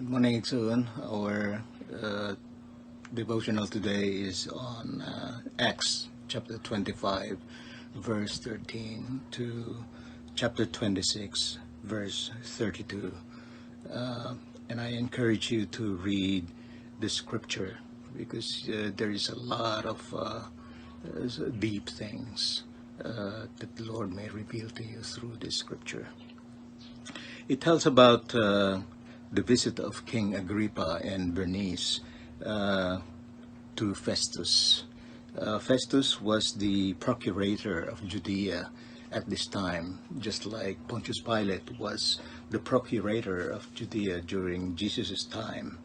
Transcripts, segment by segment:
Good morning, Exun. Our devotional today is on Acts chapter 25, verse 13 to chapter 26, verse 32. And I encourage you to read the scripture because there is a lot of deep things that the Lord may reveal to you through this scripture. It tells about the visit of King Agrippa and Bernice to Festus. Festus was the procurator of Judea at this time, just like Pontius Pilate was the procurator of Judea during Jesus' time.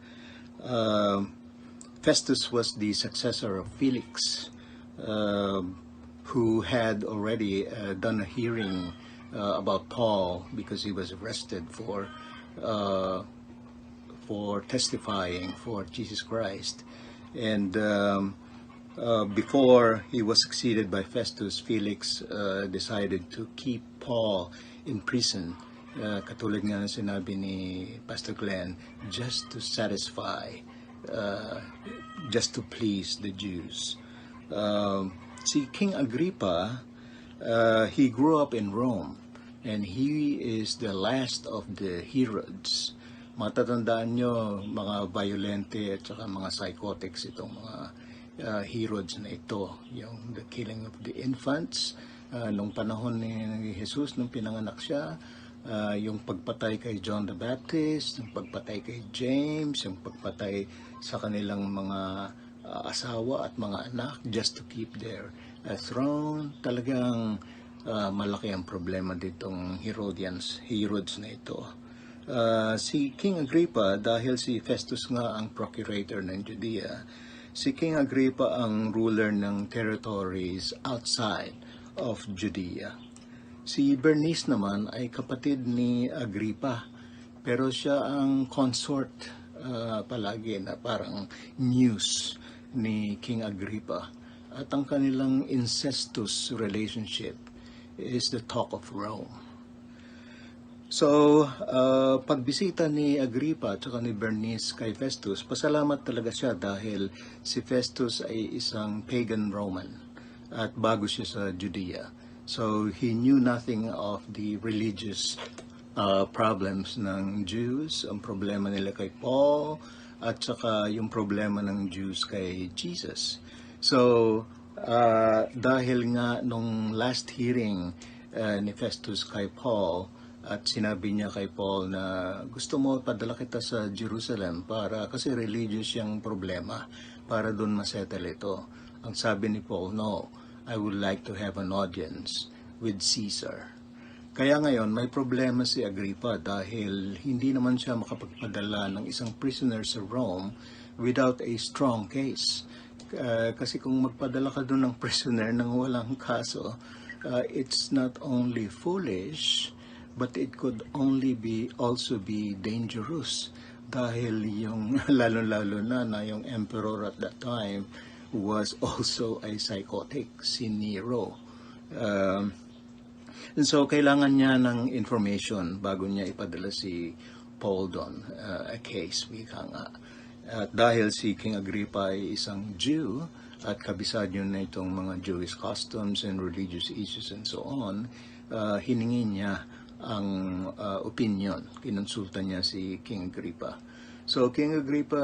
Festus was the successor of Felix, who had already done a hearing about Paul because he was arrested for testifying for Jesus Christ. And before he was succeeded by Festus, Felix decided to keep Paul in prison. Katulad nga ng sinabi ni Pastor Glenn, just to satisfy, just to please the Jews. See, King Agrippa, he grew up in Rome, and he is the last of the Herods. Matatandaan nyo, mga violente at saka mga psychotics itong mga Herods na ito. Yung the killing of the infants, nung panahon ni Jesus, nung pinanganak siya, yung pagpatay kay John the Baptist, yung pagpatay kay James, yung pagpatay sa kanilang mga asawa at mga anak just to keep their throne. Talagang malaki ang problema ditong Herods na ito. Si King Agrippa, dahil si Festus nga ang procurator ng Judea, si King Agrippa ang ruler ng territories outside of Judea. Si Bernice naman ay kapatid ni Agrippa, pero siya ang consort palagi na parang muse ni King Agrippa. At ang kanilang incestuous relationship is the talk of Rome. So, pagbisita ni Agrippa at saka ni Bernice kay Festus, pasalamat talaga siya dahil si Festus ay isang pagan Roman at bago siya sa Judea. So, he knew nothing of the religious problems ng Jews, ang problema nila kay Paul, at saka yung problema ng Jews kay Jesus. So, dahil nga nung last hearing ni Festus kay Paul, at sinabi niya kay Paul na gusto mo padala kita sa Jerusalem kasi religious yung problema, para doon masettle ito. Ang sabi ni Paul, no, I would like to have an audience with Caesar. Kaya ngayon may problema si Agrippa dahil hindi naman siya makapagpadala ng isang prisoner sa Rome without a strong case. Kasi kung magpadala ka doon ng prisoner nang walang kaso, it's not only foolish, but it could also be dangerous dahil yung lalo-lalo na yung emperor at that time was also a psychotic, si Nero. And so kailangan niya ng information bago niya ipadala si Paul doon, a case, wika nga. At dahil si King Agrippa ay isang Jew at kabisado na itong mga Jewish customs and religious issues and so on, hiningi niya ang opinion. Kinonsulta niya si King Agrippa. So King Agrippa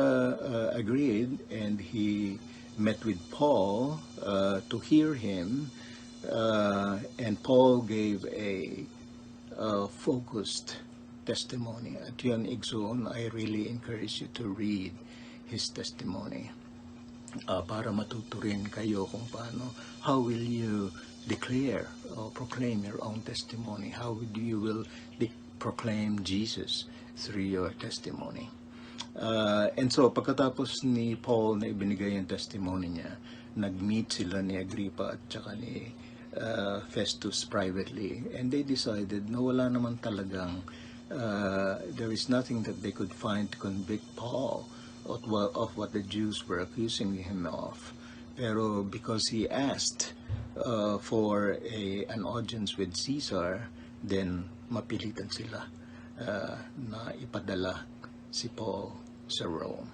agreed, and he met with Paul to hear him, and Paul gave a focused testimony. At yun, Igsoon, I really encourage you to read his testimony para matuto rin kayo kung paano, how will you declare or proclaim your own testimony, how you will proclaim Jesus through your testimony. And so pagkatapos ni Paul na ibinigay yung testimony niya, nag-meet sila ni Agrippa at saka ni Festus privately, and they decided na wala naman talagang there is nothing that they could find to convict Paul of what the Jews were accusing him of. Pero because he asked for an audience with Caesar, then mapilitan sila na ipadala si Paul sa Rome.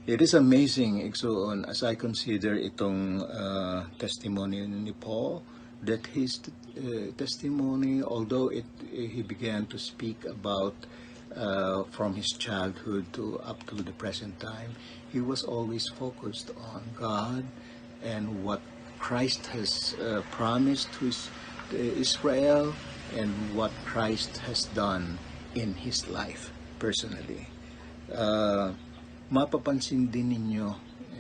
It is amazing, Igsoon, as I consider itong testimony ni Paul, that his testimony, although he began to speak about from his childhood to up to the present time, he was always focused on God and what Christ has promised to Israel and what Christ has done in his life personally. Mapapansin din ninyo,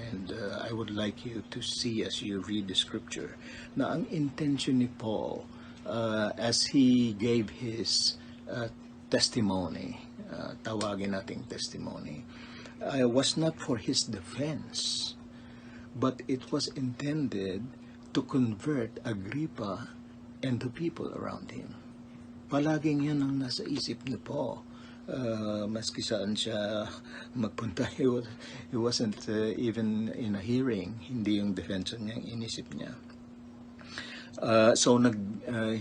and I would like you to see as you read the scripture, na ang intention ni Paul as he gave his testimony, tawagin nating testimony, was not for his defense, but it was intended to convert Agrippa and the people around him. Palaging yan ang nasa isip ni Paul. Maski saan siya magpunta, he wasn't even in a hearing, hindi yung defense niya ang inisip niya. So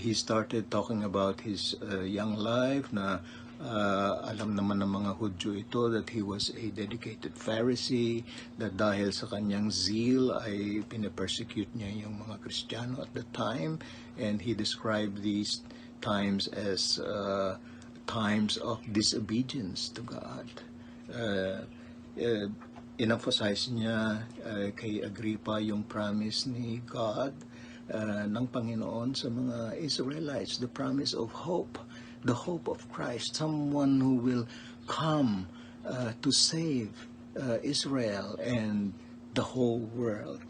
he started talking about his young life, na alam naman ng mga Hudyo ito that he was a dedicated Pharisee, that dahil sa kanyang zeal ay pinapersecute niya yung mga Kristiyano at the time, and he described these times as times of disobedience to God. In-emphasize niya kay Agrippa yung promise ni God ng Panginoon sa mga Israelites, the promise of hope, the hope of Christ, someone who will come to save Israel and the whole world.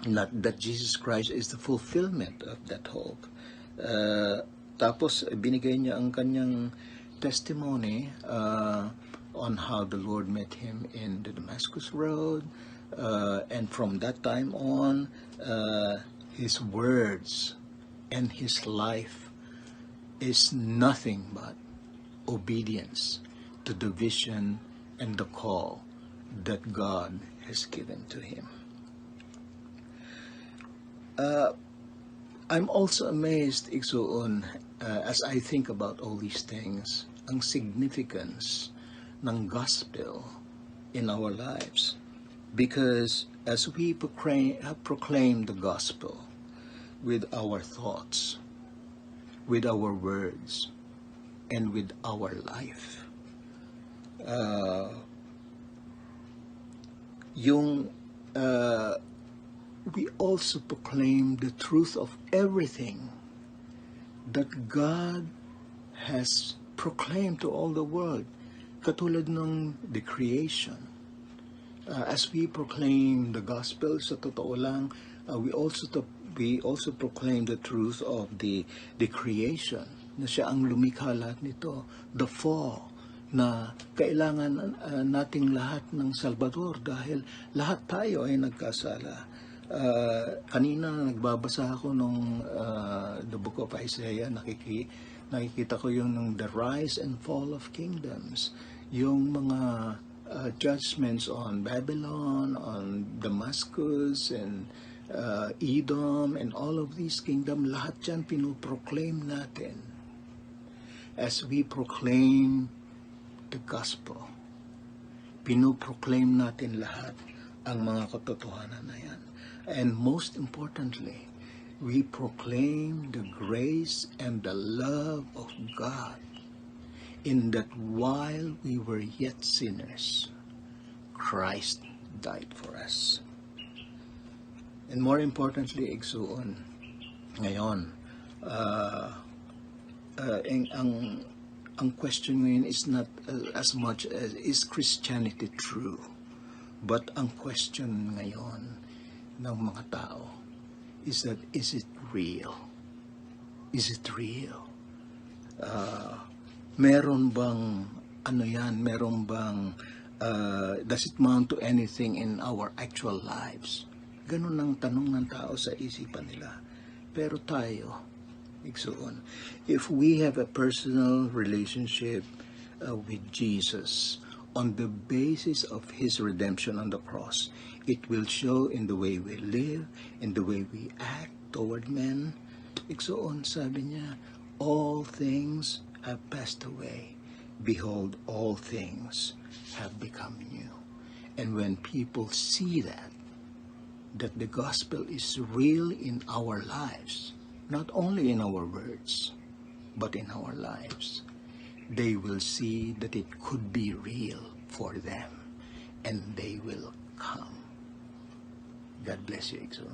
Not that Jesus Christ is the fulfillment of that hope. Tapos binigay niya ang kanyang testimony on how the Lord met him in the Damascus Road, and from that time on, his words and his life is nothing but obedience to the vision and the call that God has given to him. I'm also amazed, Igsoon, as I think about all these things, ang significance ng gospel in our lives. Because as we proclaim the gospel with our thoughts, with our words, and with our life, we also proclaim the truth of everything that God has proclaimed to all the world. Katulad ng the creation. As we proclaim the gospel, sa totoo lang, we also proclaim the truth of the creation, na siya ang lumikha lahat nito, the fall, na kailangan nating lahat ng Salvador dahil lahat tayo ay nagkasala. Kanina nagbabasa ako nung the book of Isaiah, nakikita ko yung ng the rise and fall of kingdoms, yung mga judgments on Babylon, on Damascus, and Edom, and all of these kingdom, lahat yan pinoproclaim natin as we proclaim the gospel. Pinoproclaim natin lahat ang mga katotohanan na yan. And most importantly, we proclaim the grace and the love of God, in that while we were yet sinners, Christ died for us. And more importantly, Igsoon, ngayon, ang question ngayon is not as much as is Christianity true, but ang question ngayon ng mga tao is that, is it real? Is it real? Meron bang meron bang does it amount to anything in our actual lives? Ganun ang tanong ng tao sa isipan nila. Pero tayo, Igsoon, if we have a personal relationship with Jesus on the basis of his redemption on the cross, it will show in the way we live, in the way we act toward men. Igsoon, sabi niya, all things have passed away. Behold, all things have become new. And when people see that the gospel is real in our lives, not only in our words, but in our lives, they will see that it could be real for them, and they will come. God bless you, Exo.